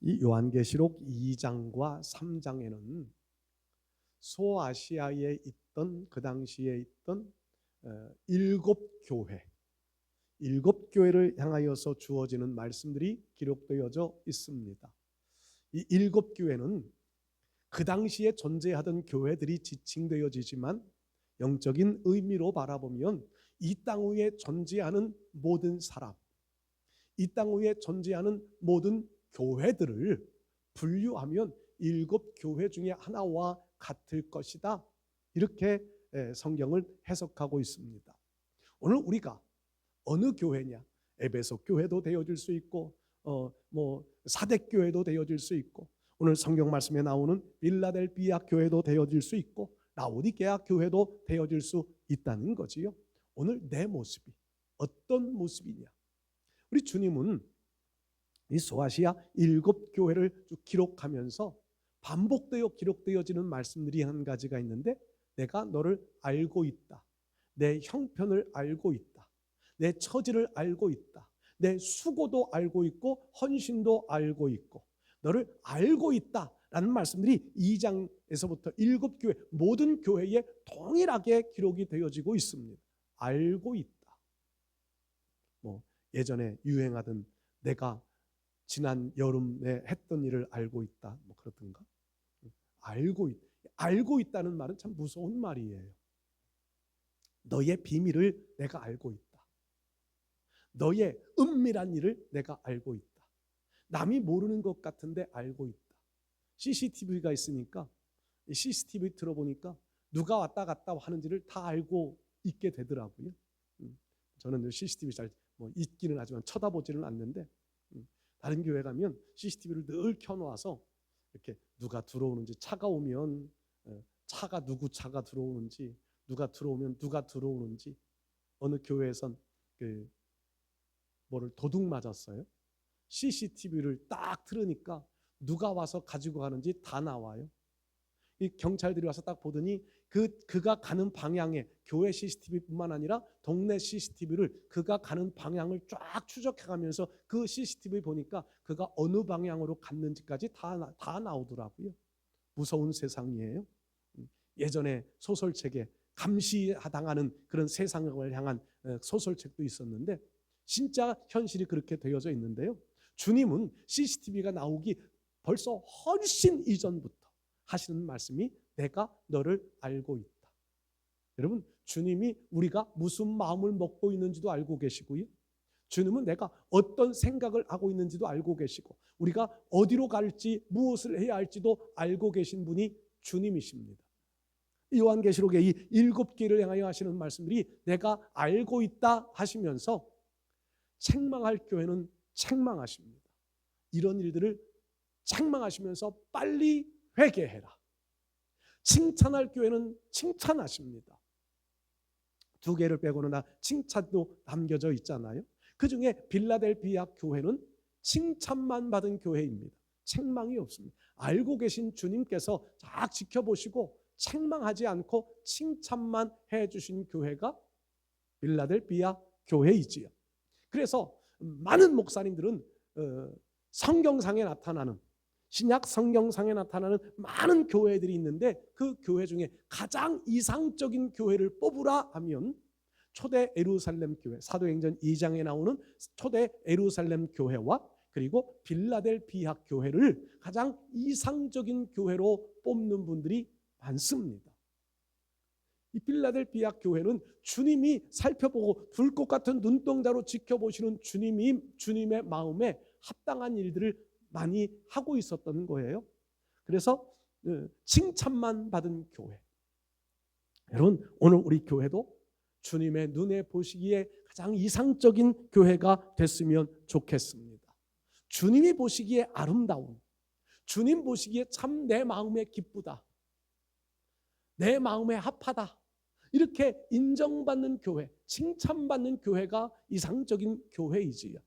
이 요한계시록 2장과 3장에는 소아시아에 있던 그 당시에 있던 일곱 교회를 향하여서 주어지는 말씀들이 기록되어져 있습니다. 이 일곱 교회는 그 당시에 존재하던 교회들이 지칭되어지지만 영적인 의미로 바라보면 이 땅 위에 존재하는 모든 사람, 이 땅 위에 존재하는 모든 교회들을 분류하면 일곱 교회 중에 하나와 같을 것이다. 이렇게 성경을 해석하고 있습니다. 오늘 우리가 어느 교회냐? 에베소 교회도 되어질 수 있고 사대 교회도 되어질 수 있고 오늘 성경 말씀에 나오는 빌라델비아 교회도 되어질 수 있고 라오디게아 교회도 되어질 수 있다는 거지요. 오늘 내 모습이 어떤 모습이냐? 우리 주님은 이 소아시아 일곱 교회를 쭉 기록하면서 반복되어 기록되어지는 말씀들이 한 가지가 있는데, 내가 너를 알고 있다, 내 형편을 알고 있다, 내 처지를 알고 있다, 내 수고도 알고 있고 헌신도 알고 있고 너를 알고 있다라는 말씀들이 2장에서부터 일곱 교회 모든 교회에 동일하게 기록이 되어지고 있습니다. 알고 있다. 예전에 유행하던 내가 지난 여름에 했던 일을 알고 있다, 그렇던가. 알고 있다는 말은 참 무서운 말이에요. 너의 비밀을 내가 알고 있다. 너의 은밀한 일을 내가 알고 있다. 남이 모르는 것 같은데 알고 있다. CCTV가 있으니까 CCTV 들어보니까 누가 왔다 갔다 하는지를 다 알고 있게 되더라고요. 저는 CCTV 잘 있기는 하지만 쳐다보지는 않는데 다른 교회 가면 CCTV를 늘 켜놓아서 이렇게 누가 들어오는지, 차가 오면 차가 누구 차가 들어오는지, 누가 들어오면 누가 들어오는지. 어느 교회에선 뭐를 도둑 맞았어요. CCTV를 딱 틀으니까 누가 와서 가지고 가는지 다 나와요. 이 경찰들이 와서 딱 보더니 그가 가는 방향에 교회 CCTV뿐만 아니라 동네 CCTV를 그가 가는 방향을 쫙 추적해가면서 그 CCTV 보니까 그가 어느 방향으로 갔는지까지 다 나오더라고요. 무서운 세상이에요. 예전에 소설책에 감시당하는 그런 세상을 향한 소설책도 있었는데 진짜 현실이 그렇게 되어져 있는데요. 주님은 CCTV가 나오기 벌써 훨씬 이전부터 하시는 말씀이 내가 너를 알고 있다. 여러분, 주님이 우리가 무슨 마음을 먹고 있는지도 알고 계시고요. 주님은 내가 어떤 생각을 하고 있는지도 알고 계시고 우리가 어디로 갈지 무엇을 해야 할지도 알고 계신 분이 주님이십니다. 요한계시록의 이 일곱 개를 향하여 하시는 말씀들이 내가 알고 있다 하시면서 책망할 교회는 책망하십니다. 이런 일들을 책망하시면서 빨리 회개해라. 칭찬할 교회는 칭찬하십니다. 두 개를 빼고는 다 칭찬도 담겨져 있잖아요. 그 중에 빌라델비아 교회는 칭찬만 받은 교회입니다. 책망이 없습니다. 알고 계신 주님께서 쫙 지켜보시고 책망하지 않고 칭찬만 해주신 교회가 빌라델비아 교회이지요. 그래서 많은 목사님들은 성경상에 나타나는 신약 성경상에 나타나는 많은 교회들이 있는데 그 교회 중에 가장 이상적인 교회를 뽑으라 하면 초대 예루살렘 교회, 사도행전 2장에 나오는 초대 예루살렘 교회와 그리고 빌라델비아 교회를 가장 이상적인 교회로 뽑는 분들이 많습니다. 이 빌라델비아 교회는 주님이 살펴보고 불꽃 같은 눈동자로 지켜보시는 주님의 마음에 합당한 일들을 많이 하고 있었던 거예요. 그래서 칭찬만 받은 교회. 여러분, 오늘 우리 교회도 주님의 눈에 보시기에 가장 이상적인 교회가 됐으면 좋겠습니다. 주님이 보시기에 아름다운, 주님 보시기에 참 내 마음에 기쁘다, 내 마음에 합하다, 이렇게 인정받는 교회, 칭찬받는 교회가 이상적인 교회이지요.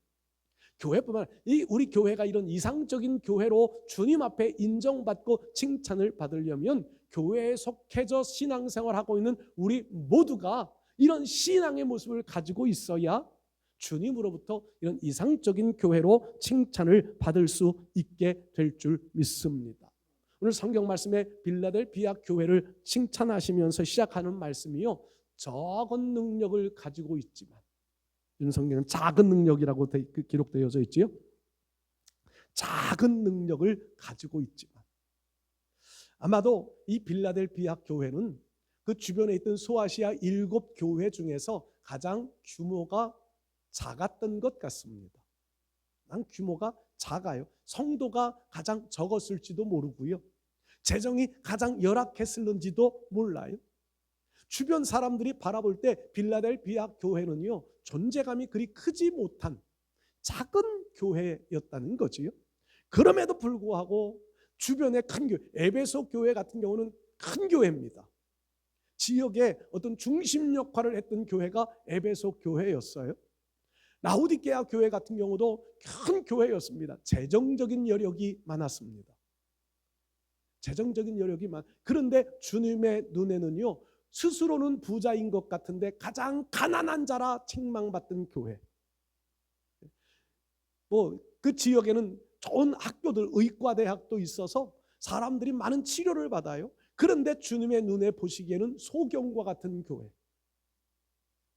교회뿐만 아니라 우리 교회가 이런 이상적인 교회로 주님 앞에 인정받고 칭찬을 받으려면 교회에 속해져 신앙생활하고 있는 우리 모두가 이런 신앙의 모습을 가지고 있어야 주님으로부터 이런 이상적인 교회로 칭찬을 받을 수 있게 될 줄 믿습니다. 오늘 성경 말씀에 빌라델비아 교회를 칭찬하시면서 시작하는 말씀이요, 적은 능력을 가지고 있지만, 이런 성경은 작은 능력이라고 기록되어져 있지요. 작은 능력을 가지고 있지만, 아마도 이 빌라델비아 교회는 그 주변에 있던 소아시아 7교회 중에서 가장 규모가 작았던 것 같습니다. 규모가 작아요. 성도가 가장 적었을지도 모르고요, 재정이 가장 열악했을는지도 몰라요. 주변 사람들이 바라볼 때 빌라델비아 교회는요, 존재감이 그리 크지 못한 작은 교회였다는 거지요. 그럼에도 불구하고 주변의 큰 교회, 에베소 교회 같은 경우는 큰 교회입니다. 지역의 어떤 중심 역할을 했던 교회가 에베소 교회였어요. 라우디게아 교회 같은 경우도 큰 교회였습니다. 재정적인 여력이 많았습니다. 재정적인 여력이 그런데 주님의 눈에는요, 스스로는 부자인 것 같은데 가장 가난한 자라 책망받던 교회. 그 지역에는 좋은 학교들, 의과대학도 있어서 사람들이 많은 치료를 받아요. 그런데 주님의 눈에 보시기에는 소경과 같은 교회,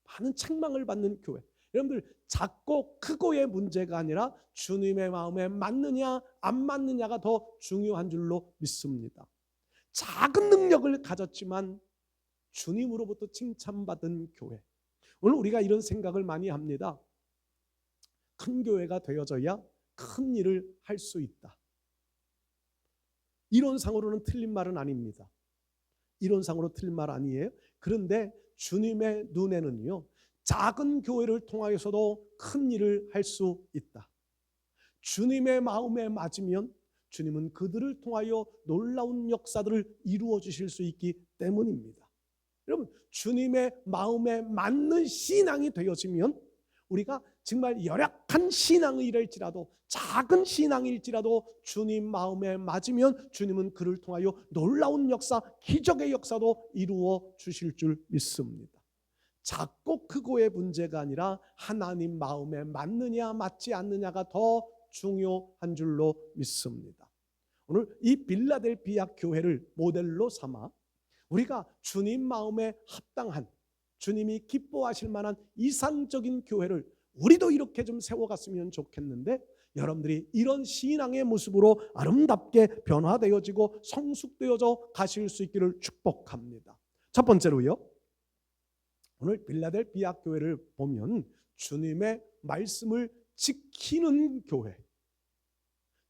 많은 책망을 받는 교회. 여러분들, 작고 크고의 문제가 아니라 주님의 마음에 맞느냐 안 맞느냐가 더 중요한 줄로 믿습니다. 작은 능력을 가졌지만 주님으로부터 칭찬받은 교회. 오늘 우리가 이런 생각을 많이 합니다. 큰 교회가 되어져야 큰 일을 할 수 있다. 이론상으로는 틀린 말은 아닙니다. 이론상으로 틀린 말 아니에요. 그런데 주님의 눈에는요, 작은 교회를 통하여서도 큰 일을 할 수 있다. 주님의 마음에 맞으면 주님은 그들을 통하여 놀라운 역사들을 이루어 주실 수 있기 때문입니다. 여러분, 주님의 마음에 맞는 신앙이 되어지면 우리가 정말 열악한 신앙이랄지라도, 작은 신앙일지라도 주님 마음에 맞으면 주님은 그를 통하여 놀라운 역사, 기적의 역사도 이루어 주실 줄 믿습니다. 작고 크고의 문제가 아니라 하나님 마음에 맞느냐 맞지 않느냐가 더 중요한 줄로 믿습니다. 오늘 이 빌라델비아 교회를 모델로 삼아 우리가 주님 마음에 합당한, 주님이 기뻐하실 만한 이상적인 교회를 우리도 이렇게 좀 세워갔으면 좋겠는데, 여러분들이 이런 신앙의 모습으로 아름답게 변화되어지고 성숙되어져 가실 수 있기를 축복합니다. 첫 번째로요, 오늘 빌라델비아 교회를 보면 주님의 말씀을 지키는 교회,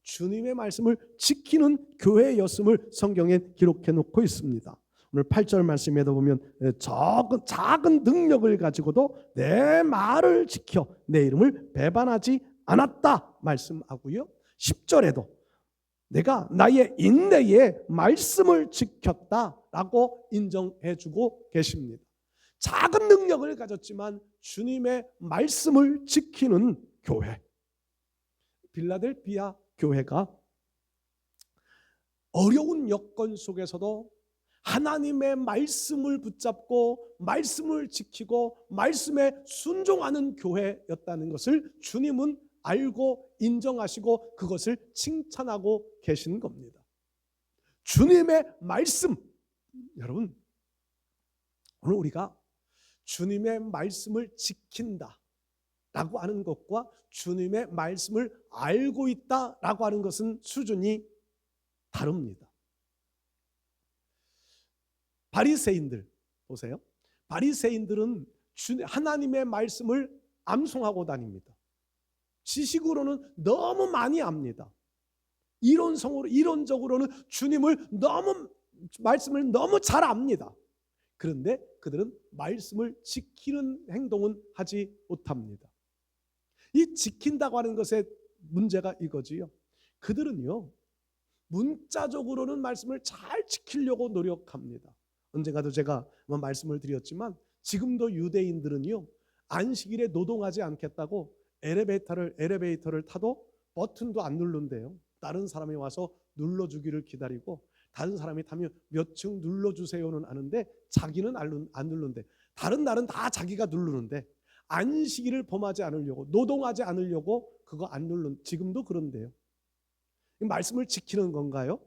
주님의 말씀을 지키는 교회였음을 성경에 기록해 놓고 있습니다. 오늘 8절 말씀에도 보면 작은 능력을 가지고도 내 말을 지켜 내 이름을 배반하지 않았다 말씀하고요, 10절에도 내가 나의 인내의 말씀을 지켰다라고 인정해주고 계십니다. 작은 능력을 가졌지만 주님의 말씀을 지키는 교회. 빌라델비아 교회가 어려운 여건 속에서도 하나님의 말씀을 붙잡고 말씀을 지키고 말씀에 순종하는 교회였다는 것을 주님은 알고 인정하시고 그것을 칭찬하고 계신 겁니다. 주님의 말씀, 여러분, 오늘 우리가 주님의 말씀을 지킨다 라고 하는 것과 주님의 말씀을 알고 있다 라고 하는 것은 수준이 다릅니다. 바리새인들 보세요. 바리새인들은 하나님의 말씀을 암송하고 다닙니다. 지식으로는 너무 많이 압니다. 이론적으로는 주님을 말씀을 너무 잘 압니다. 그런데 그들은 말씀을 지키는 행동은 하지 못합니다. 이 지킨다고 하는 것의 문제가 이거지요. 그들은요, 문자적으로는 말씀을 잘 지키려고 노력합니다. 언젠가도 제가 한번 말씀을 드렸지만 지금도 유대인들은요, 안식일에 노동하지 않겠다고 엘리베이터를 타도 버튼도 안 누른대요. 다른 사람이 와서 눌러주기를 기다리고, 다른 사람이 타면 몇 층 눌러주세요는 아는데 자기는 안 누른대. 다른 날은 다 자기가 누르는데 안식일을 범하지 않으려고, 노동하지 않으려고 그거 안 누른, 지금도 그런데요. 말씀을 지키는 건가요?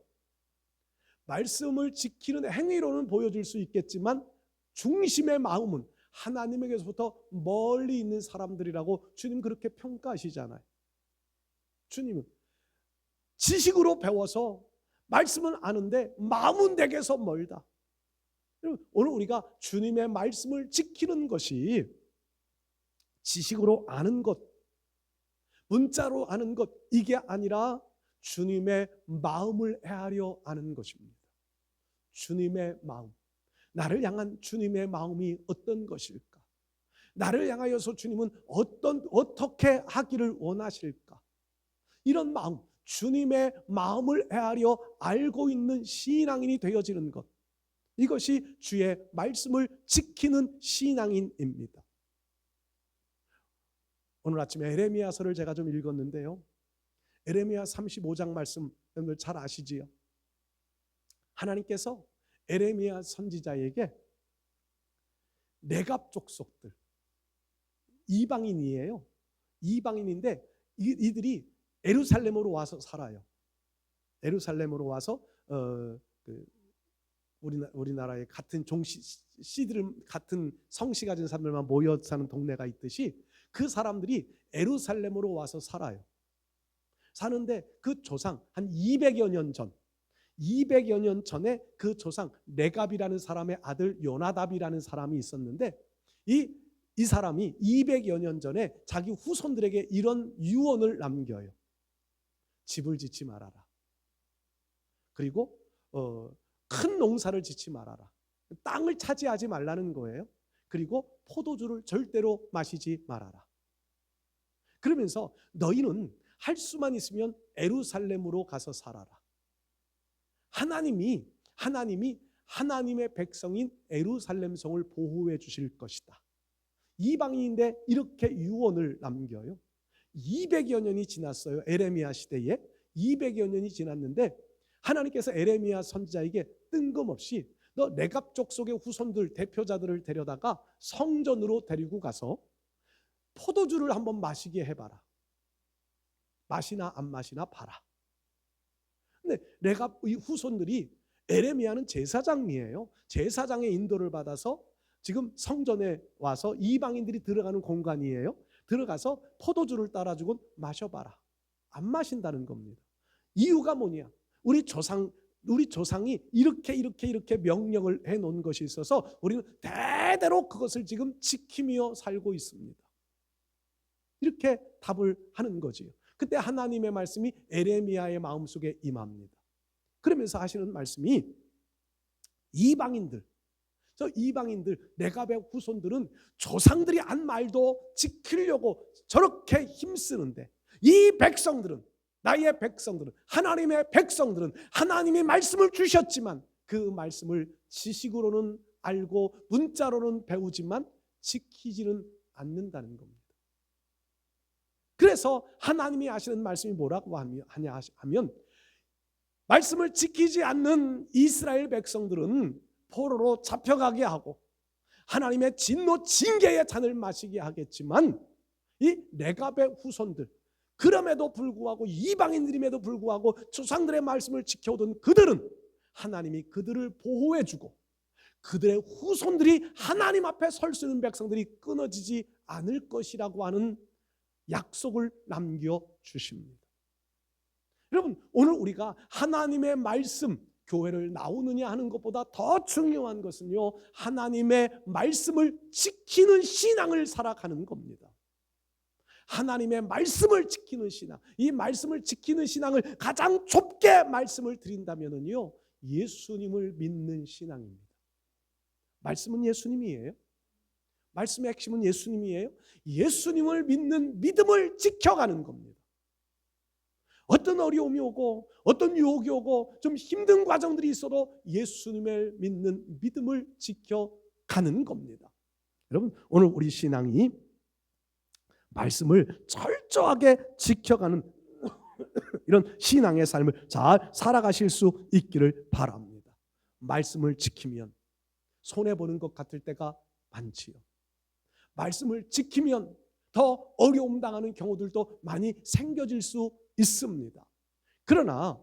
말씀을 지키는 행위로는 보여줄 수 있겠지만 중심의 마음은 하나님에게서부터 멀리 있는 사람들이라고 주님 그렇게 평가하시잖아요. 주님은 지식으로 배워서 말씀은 아는데 마음은 내게서 멀다. 오늘 우리가 주님의 말씀을 지키는 것이 지식으로 아는 것, 문자로 아는 것, 이게 아니라 주님의 마음을 헤아려 아는 것입니다. 주님의 마음, 나를 향한 주님의 마음이 어떤 것일까? 나를 향하여서 주님은 어떻게 하기를 원하실까? 이런 마음, 주님의 마음을 헤아려 알고 있는 신앙인이 되어지는 것, 이것이 주의 말씀을 지키는 신앙인입니다. 오늘 아침에 에레미야서를 제가 좀 읽었는데요, 에레미야 35장 말씀 여러분들 잘 아시지요? 하나님께서 에레미야 선지자에게 네갑 족속들, 이방인이에요. 이방인인데 이들이 예루살렘으로 와서 살아요. 예루살렘으로 와서 우리나라의 같은 씨들 같은 성씨 가진 사람들만 모여 사는 동네가 있듯이 그 사람들이 예루살렘으로 와서 살아요. 사는데 그 조상 한 200여 년 전, 200여 년 전에 그 조상 네갑이라는 사람의 아들 요나답이라는 사람이 있었는데 이 사람이 200여 년 전에 자기 후손들에게 이런 유언을 남겨요. 집을 짓지 말아라. 그리고 큰 농사를 짓지 말아라. 땅을 차지하지 말라는 거예요. 그리고 포도주를 절대로 마시지 말아라. 그러면서 너희는 할 수만 있으면 예루살렘으로 가서 살아라. 하나님이 하나님의 백성인 예루살렘 성을 보호해 주실 것이다. 이방인인데 이렇게 유언을 남겨요. 200여 년이 지났어요. 에레미야 시대에 200여 년이 지났는데 하나님께서 에레미야 선지자에게 뜬금없이 너 네갑 족속의 후손들 대표자들을 데려다가 성전으로 데리고 가서 포도주를 한번 마시게 해봐라. 마시나 안 마시나 봐라. 근데 네갑 후손들이, 에레미야는 제사장이에요. 제사장의 인도를 받아서 지금 성전에 와서 이방인들이 들어가는 공간이에요. 들어가서 포도주를 따라주고 마셔봐라. 안 마신다는 겁니다. 이유가 뭐냐? 우리 조상이 이렇게 명령을 해놓은 것이 있어서 우리는 대대로 그것을 지금 지키며 살고 있습니다. 이렇게 답을 하는 거지요. 그때 하나님의 말씀이 에레미야의 마음속에 임합니다. 그러면서 하시는 말씀이 이방인들, 네갑의 후손들은 조상들이 한 말도 지키려고 저렇게 힘쓰는데 이 백성들은, 나의 백성들은, 하나님의 백성들은 하나님이 말씀을 주셨지만 그 말씀을 지식으로는 알고 문자로는 배우지만 지키지는 않는다는 겁니다. 그래서 하나님이 하시는 말씀이 뭐라고 하냐 하면, 말씀을 지키지 않는 이스라엘 백성들은 포로로 잡혀가게 하고 하나님의 진노 징계의 잔을 마시게 하겠지만 이 네갑의 후손들, 그럼에도 불구하고 이방인들임에도 불구하고 조상들의 말씀을 지켜오던 그들은 하나님이 그들을 보호해주고 그들의 후손들이 하나님 앞에 설 수 있는 백성들이 끊어지지 않을 것이라고 하는 약속을 남겨주십니다. 여러분, 오늘 우리가 하나님의 말씀, 교회를 나오느냐 하는 것보다 더 중요한 것은요, 하나님의 말씀을 지키는 신앙을 살아가는 겁니다. 하나님의 말씀을 지키는 신앙, 이 말씀을 지키는 신앙을 가장 좁게 말씀을 드린다면요, 예수님을 믿는 신앙입니다. 말씀은 예수님이에요. 말씀의 핵심은 예수님이에요. 예수님을 믿는 믿음을 지켜가는 겁니다. 어떤 어려움이 오고 어떤 유혹이 오고 좀 힘든 과정들이 있어도 예수님을 믿는 믿음을 지켜가는 겁니다. 여러분, 오늘 우리 신앙이 말씀을 철저하게 지켜가는 이런 신앙의 삶을 잘 살아가실 수 있기를 바랍니다. 말씀을 지키면 손해보는 것 같을 때가 많지요. 말씀을 지키면 더 어려움 당하는 경우들도 많이 생겨질 수 있습니다. 그러나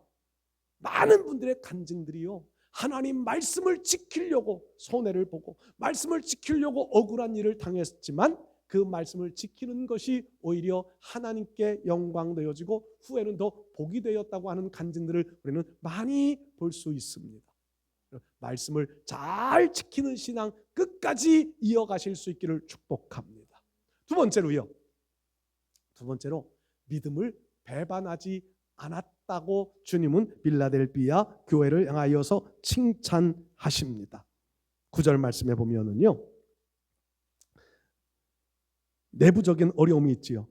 많은 분들의 간증들이요, 하나님 말씀을 지키려고 손해를 보고 말씀을 지키려고 억울한 일을 당했지만 그 말씀을 지키는 것이 오히려 하나님께 영광 되어지고 후에는 더 복이 되었다고 하는 간증들을 우리는 많이 볼 수 있습니다. 말씀을 잘 지키는 신앙 끝까지 이어가실 수 있기를 축복합니다. 두 번째로 믿음을 배반하지 않았다고 주님은 빌라델비아 교회를 향하여서 칭찬하십니다. 9절 말씀에 보면은요, 내부적인 어려움이 있지요.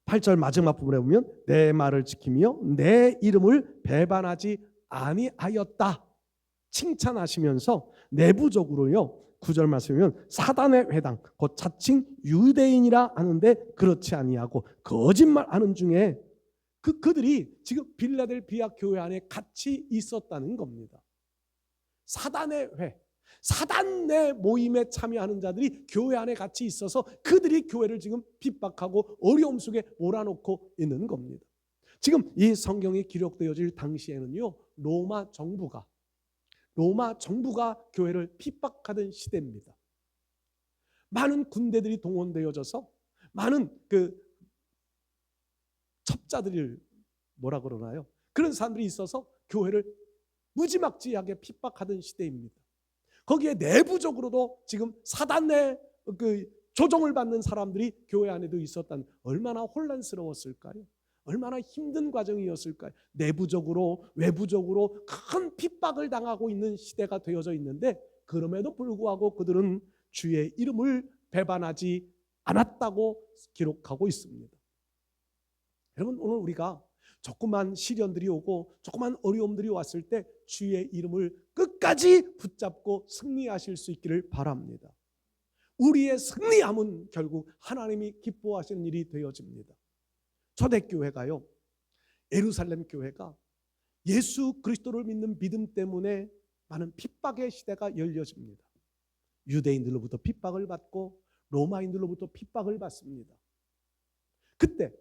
8절 마지막 부분에 보면 내 말을 지키며 내 이름을 배반하지 아니하였다 칭찬하시면서 내부적으로요, 9절 말씀이면 사단의 회당 곧 자칭 유대인이라 하는데 그렇지 아니하고 거짓말하는 중에 그들이 지금 빌라델비아 교회 안에 같이 있었다는 겁니다. 사단의 회, 사단의 모임에 참여하는 자들이 교회 안에 같이 있어서 그들이 교회를 지금 핍박하고 어려움 속에 몰아놓고 있는 겁니다. 지금 이 성경이 기록되어질 당시에는요, 로마 정부가 교회를 핍박하던 시대입니다. 많은 군대들이 동원되어져서 많은 첩자들을 뭐라 그러나요? 그런 사람들이 있어서 교회를 무지막지하게 핍박하던 시대입니다. 거기에 내부적으로도 지금 사단의 조종을 받는 사람들이 교회 안에도 있었다는, 얼마나 혼란스러웠을까요? 얼마나 힘든 과정이었을까요? 내부적으로 외부적으로 큰 핍박을 당하고 있는 시대가 되어져 있는데 그럼에도 불구하고 그들은 주의 이름을 배반하지 않았다고 기록하고 있습니다. 여러분, 오늘 우리가 조그만 시련들이 오고 조그만 어려움들이 왔을 때 주의 이름을 끝까지 붙잡고 승리하실 수 있기를 바랍니다. 우리의 승리함은 결국 하나님이 기뻐하시는 일이 되어집니다. 초대교회가요, 예루살렘 교회가 예수 그리스도를 믿는 믿음 때문에 많은 핍박의 시대가 열려집니다. 유대인들로부터 핍박을 받고 로마인들로부터 핍박을 받습니다. 그때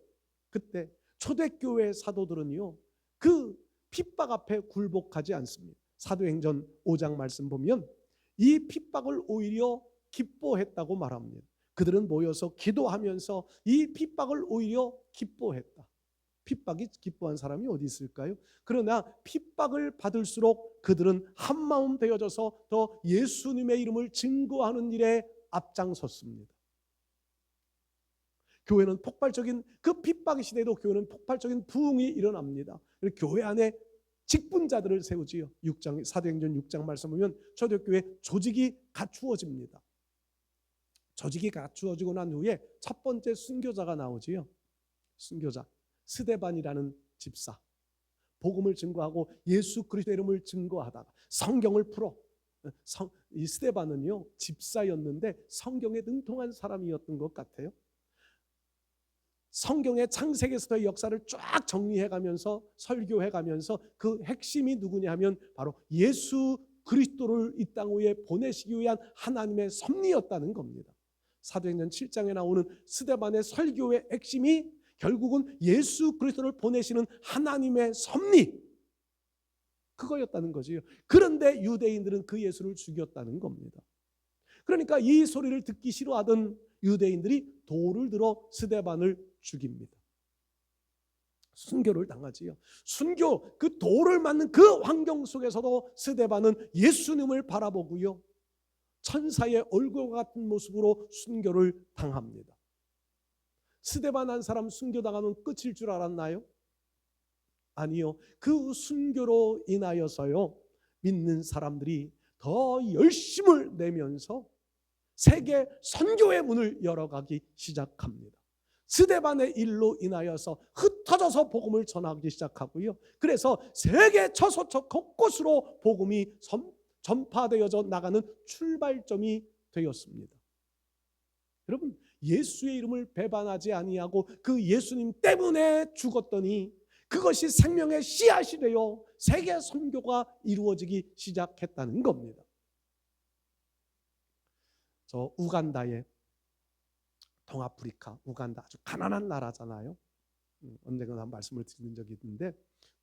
초대교회 사도들은요, 그 핍박 앞에 굴복하지 않습니다. 사도행전 5장 말씀 보면 이 핍박을 오히려 기뻐했다고 말합니다. 그들은 모여서 기도하면서 이 핍박을 오히려 기뻐했다. 핍박이 기뻐한 사람이 어디 있을까요? 그러나 핍박을 받을수록 그들은 한마음 되어져서 더 예수님의 이름을 증거하는 일에 앞장섰습니다. 교회는 폭발적인, 그 핍박의 시대에도 교회는 폭발적인 부흥이 일어납니다. 교회 안에 직분자들을 세우지요. 사도행전 6장 말씀 보면 초대교회 조직이 갖추어집니다. 조직이 갖추어지고 난 후에 첫 번째 순교자가 나오지요. 순교자 스데반이라는 집사, 복음을 증거하고 예수 그리스도의 이름을 증거하다가 성경을 풀어. 이 스데반은요, 집사였는데 성경에 능통한 사람이었던 것 같아요. 성경의 창세기에서의 역사를 쫙 정리해가면서 설교해가면서 그 핵심이 누구냐 하면 바로 예수 그리스도를 이 땅 위에 보내시기 위한 하나님의 섭리였다는 겁니다. 사도행전 7장에 나오는 스데반의 설교의 핵심이 결국은 예수 그리스도를 보내시는 하나님의 섭리, 그거였다는 거지요. 그런데 유대인들은 그 예수를 죽였다는 겁니다. 그러니까 이 소리를 듣기 싫어하던 유대인들이 돌을 들어 스데반을 죽입니다. 순교를 당하지요. 순교, 그 돌을 맞는 그 환경 속에서도 스데반은 예수님을 바라보고요, 천사의 얼굴과 같은 모습으로 순교를 당합니다. 스데반 한 사람 순교당하면 끝일 줄 알았나요? 아니요. 그 순교로 인하여서요, 믿는 사람들이 더 열심을 내면서 세계 선교의 문을 열어가기 시작합니다. 스데반의 일로 인하여서 흩어져서 복음을 전하기 시작하고요, 그래서 세계 처소처 곳곳으로 복음이 전파되어져 나가는 출발점이 되었습니다. 여러분, 예수의 이름을 배반하지 아니하고 그 예수님 때문에 죽었더니 그것이 생명의 씨앗이 되어 세계 선교가 이루어지기 시작했다는 겁니다. 저 우간다에 동아프리카, 우간다 아주 가난한 나라잖아요. 언젠가 말씀을 드린 적이 있는데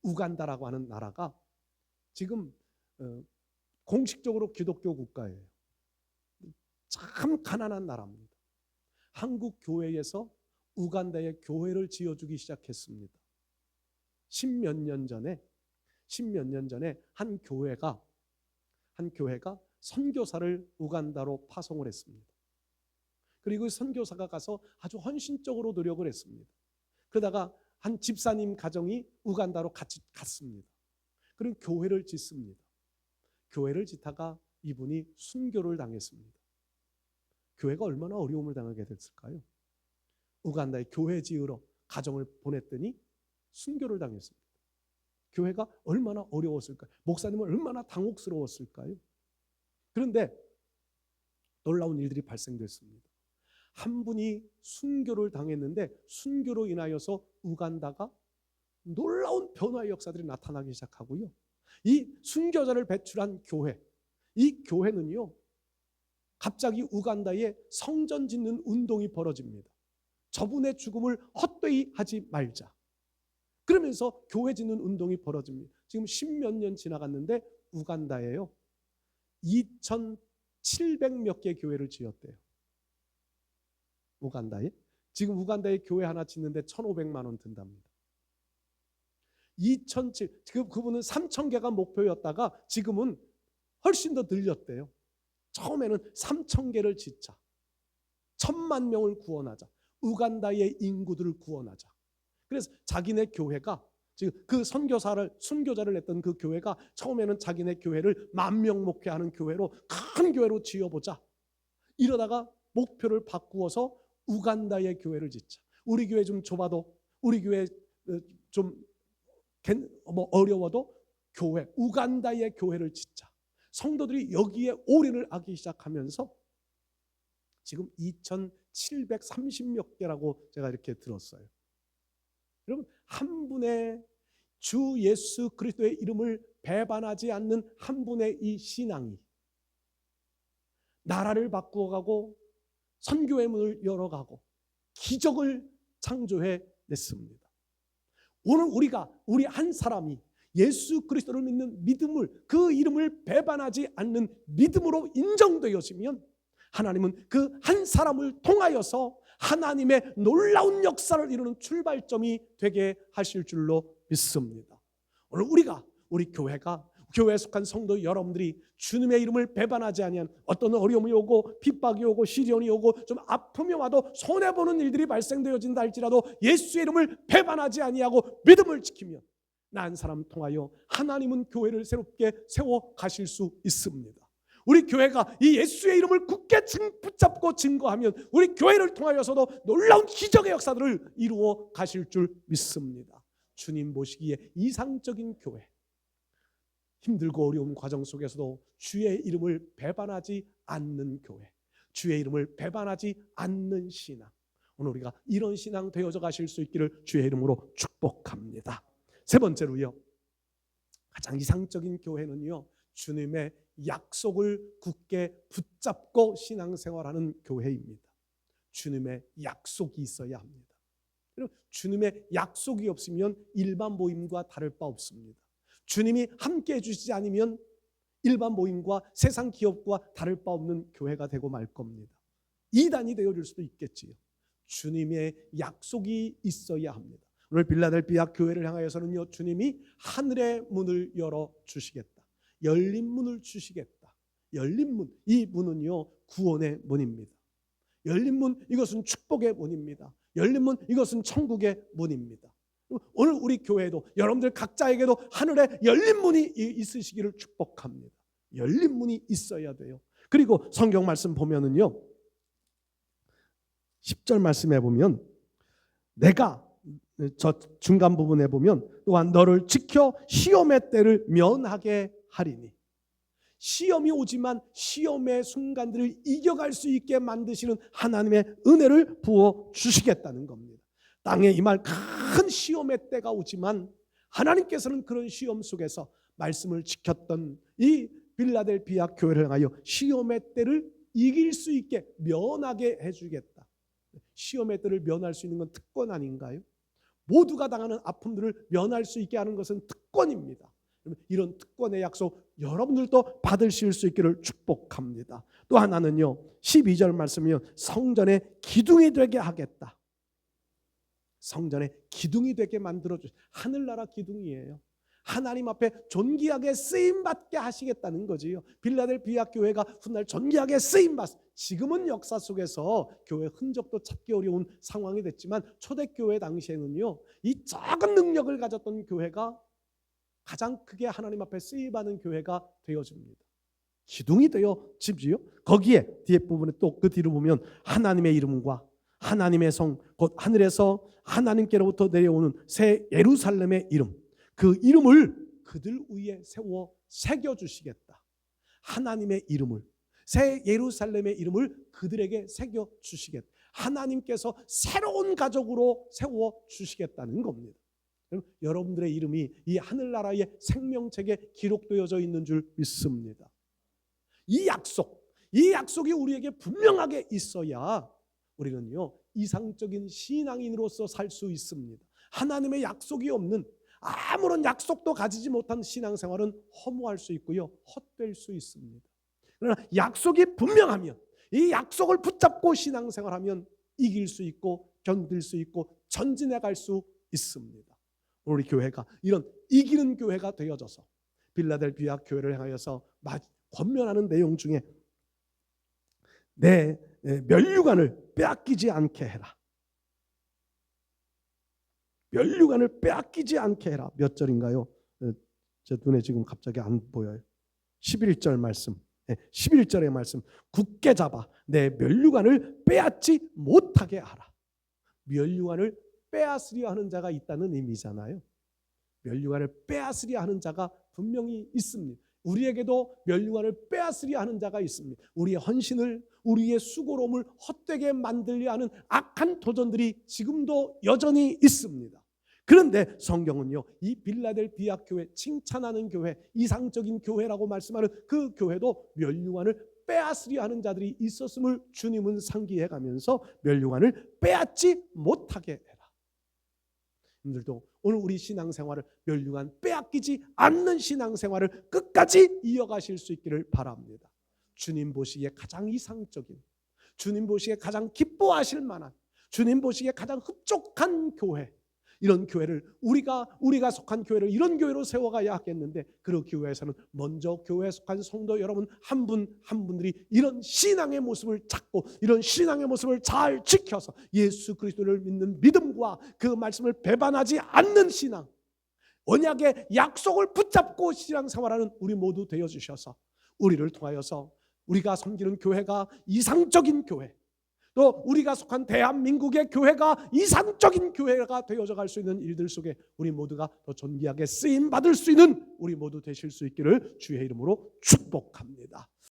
우간다라고 하는 나라가 지금 공식적으로 기독교 국가예요. 참 가난한 나라입니다. 한국 교회에서 우간다에 교회를 지어주기 시작했습니다. 십몇 년 전에 한 교회가 선교사를 우간다로 파송을 했습니다. 그리고 선교사가 가서 아주 헌신적으로 노력을 했습니다. 그러다가 한 집사님 가정이 우간다로 같이 갔습니다. 그리고 교회를 짓습니다. 교회를 짓다가 이분이 순교를 당했습니다. 교회가 얼마나 어려움을 당하게 됐을까요? 우간다에 교회 지으러 가정을 보냈더니 순교를 당했습니다. 교회가 얼마나 어려웠을까요? 목사님은 얼마나 당혹스러웠을까요? 그런데 놀라운 일들이 발생됐습니다. 한 분이 순교를 당했는데 순교로 인하여서 우간다가 놀라운 변화의 역사들이 나타나기 시작하고요. 이 순교자를 배출한 교회, 이 교회는요 갑자기 우간다에 성전 짓는 운동이 벌어집니다. 저분의 죽음을 헛되이 하지 말자. 그러면서 교회 짓는 운동이 벌어집니다. 지금 10몇 년 지나갔는데 우간다에요 2,700몇 개 교회를 지었대요. 우간다에 지금 우간다에 교회 하나 짓는데 1,500만 원 든답니다. 2,700 그분은 3,000개가 목표였다가 지금은 훨씬 더 늘렸대요. 처음에는 3,000개를 짓자. 1,000만 명을 구원하자. 우간다의 인구들을 구원하자. 그래서 자기네 교회가 지금 그 순교자를 냈던 그 교회가 처음에는 자기네 교회를 10,000명 목회하는 교회로 큰 교회로 지어보자. 이러다가 목표를 바꾸어서 우간다의 교회를 짓자. 우리 교회 좀 좁아도 우리 교회 좀 어려워도 교회 우간다의 교회를 짓자. 성도들이 여기에 올인을 하기 시작하면서 지금 2,730몇 개라고 제가 이렇게 들었어요. 여러분 한 분의 주 예수 그리스도의 이름을 배반하지 않는 한 분의 이 신앙이 나라를 바꾸어가고 선교의 문을 열어가고 기적을 창조해 냈습니다. 오늘 우리 한 사람이 예수 그리스도를 믿는 믿음을 그 이름을 배반하지 않는 믿음으로 인정되어지면 하나님은 그 한 사람을 통하여서 하나님의 놀라운 역사를 이루는 출발점이 되게 하실 줄로 믿습니다. 오늘 우리 교회에 속한 성도 여러분들이 주님의 이름을 배반하지 아니한 어떤 어려움이 오고 핍박이 오고 시련이 오고 좀 아픔이 와도 손해보는 일들이 발생되어진다 할지라도 예수의 이름을 배반하지 아니하고 믿음을 지키면 나 한 사람 통하여 하나님은 교회를 새롭게 세워 가실 수 있습니다. 우리 교회가 이 예수의 이름을 굳게 붙잡고 증거하면 우리 교회를 통하여서도 놀라운 기적의 역사들을 이루어 가실 줄 믿습니다. 주님 보시기에 이상적인 교회, 힘들고 어려운 과정 속에서도 주의 이름을 배반하지 않는 교회, 주의 이름을 배반하지 않는 신앙, 오늘 우리가 이런 신앙 되어져 가실 수 있기를 주의 이름으로 축복합니다. 세 번째로요, 가장 이상적인 교회는요, 주님의 약속을 굳게 붙잡고 신앙생활하는 교회입니다. 주님의 약속이 있어야 합니다. 주님의 약속이 없으면 일반 모임과 다를 바 없습니다. 주님이 함께 해주시지 않으면 일반 모임과 세상 기업과 다를 바 없는 교회가 되고 말 겁니다. 이단이 되어줄 수도 있겠지요. 주님의 약속이 있어야 합니다. 오늘 빌라델비아 교회를 향하여서는요, 주님이 하늘의 문을 열어주시겠다. 열린 문을 주시겠다. 열린 문, 이 문은요 구원의 문입니다. 열린 문, 이것은 축복의 문입니다. 열린 문, 이것은 천국의 문입니다. 오늘 우리 교회도 여러분들 각자에게도 하늘에 열린 문이 있으시기를 축복합니다. 열린 문이 있어야 돼요. 그리고 성경 말씀 보면은요, 10절 말씀에 보면 내가 저 중간 부분에 보면 또한 너를 지켜 시험의 때를 면하게 하리니, 시험이 오지만 시험의 순간들을 이겨갈 수 있게 만드시는 하나님의 은혜를 부어 주시겠다는 겁니다. 땅에 임할 큰 시험의 때가 오지만 하나님께서는 그런 시험 속에서 말씀을 지켰던 이 빌라델비아 교회를 향하여 시험의 때를 이길 수 있게 면하게 해주겠다. 시험의 때를 면할 수 있는 건 특권 아닌가요? 모두가 당하는 아픔들을 면할 수 있게 하는 것은 특권입니다. 이런 특권의 약속 여러분들도 받으실 수 있기를 축복합니다. 또 하나는요, 12절 말씀이요, 성전의 기둥이 되게 하겠다. 성전의 기둥이 되게 만들어주시, 하늘나라 기둥이에요. 하나님 앞에 존귀하게 쓰임받게 하시겠다는 거지요. 빌라델비아 교회가 훗날 존귀하게 쓰임받, 지금은 역사 속에서 교회 흔적도 찾기 어려운 상황이 됐지만 초대교회 당시에는요, 이 작은 능력을 가졌던 교회가 가장 크게 하나님 앞에 쓰임받는 교회가 되어집니다. 기둥이 되어지지요. 거기에 뒤에 부분에 또 그 뒤로 보면 하나님의 이름과 하나님의 성, 곧 하늘에서 하나님께로부터 내려오는 새 예루살렘의 이름, 그 이름을 그들 위에 세워 새겨주시겠다. 하나님의 이름을, 새 예루살렘의 이름을 그들에게 새겨주시겠다. 하나님께서 새로운 가족으로 세워주시겠다는 겁니다. 여러분들의 이름이 이 하늘나라의 생명책에 기록되어져 있는 줄 믿습니다. 이 약속이 우리에게 분명하게 있어야 우리는요, 이상적인 신앙인으로서 살 수 있습니다. 하나님의 약속이 없는, 아무런 약속도 가지지 못한 신앙생활은 허무할 수 있고요, 헛될 수 있습니다. 그러나 약속이 분명하면, 이 약속을 붙잡고 신앙생활하면 이길 수 있고 견딜 수 있고 전진해 갈 수 있습니다. 우리 교회가 이런 이기는 교회가 되어져서 빌라델비아 교회를 향하여서 권면하는 내용 중에 내 면류관을 빼앗기지 않게 해라. 면류관을 빼앗기지 않게 해라. 몇 절인가요? 제 눈에 지금 갑자기 안 보여요. 11절 말씀. 11절의 말씀. 굳게 잡아 내 면류관을 빼앗지 못하게 하라. 면류관을 빼앗으려 하는 자가 있다는 의미잖아요. 면류관을 빼앗으려 하는 자가 분명히 있습니다. 우리에게도 면류관을 빼앗으려 하는 자가 있습니다. 우리의 헌신을, 우리의 수고로움을 헛되게 만들려 하는 악한 도전들이 지금도 여전히 있습니다. 그런데 성경은요, 이 빌라델비아 교회, 칭찬하는 교회, 이상적인 교회라고 말씀하는 그 교회도 면류관을 빼앗으려 하는 자들이 있었음을 주님은 상기해 가면서 면류관을 빼앗지 못하게 해라. 여러분들도 오늘 우리 신앙생활을 면류관 빼앗기지 않는 신앙생활을 끝까지 이어가실 수 있기를 바랍니다. 주님 보시기에 가장 이상적인, 주님 보시기에 가장 기뻐하실 만한, 주님 보시기에 가장 흡족한 교회, 이런 교회를 우리가 속한 교회를 이런 교회로 세워가야 하겠는데, 그 교회에서는 먼저 교회에 속한 성도 여러분 한 분 한 분들이 이런 신앙의 모습을 찾고 이런 신앙의 모습을 잘 지켜서 예수 그리스도를 믿는 믿음과 그 말씀을 배반하지 않는 신앙, 언약의 약속을 붙잡고 신앙생활하는 우리 모두 되어 주셔서 우리를 통하여서 우리가 섬기는 교회가 이상적인 교회, 또 우리가 속한 대한민국의 교회가 이상적인 교회가 되어져 갈 수 있는 일들 속에 우리 모두가 더 존귀하게 쓰임 받을 수 있는 우리 모두 되실 수 있기를 주의 이름으로 축복합니다.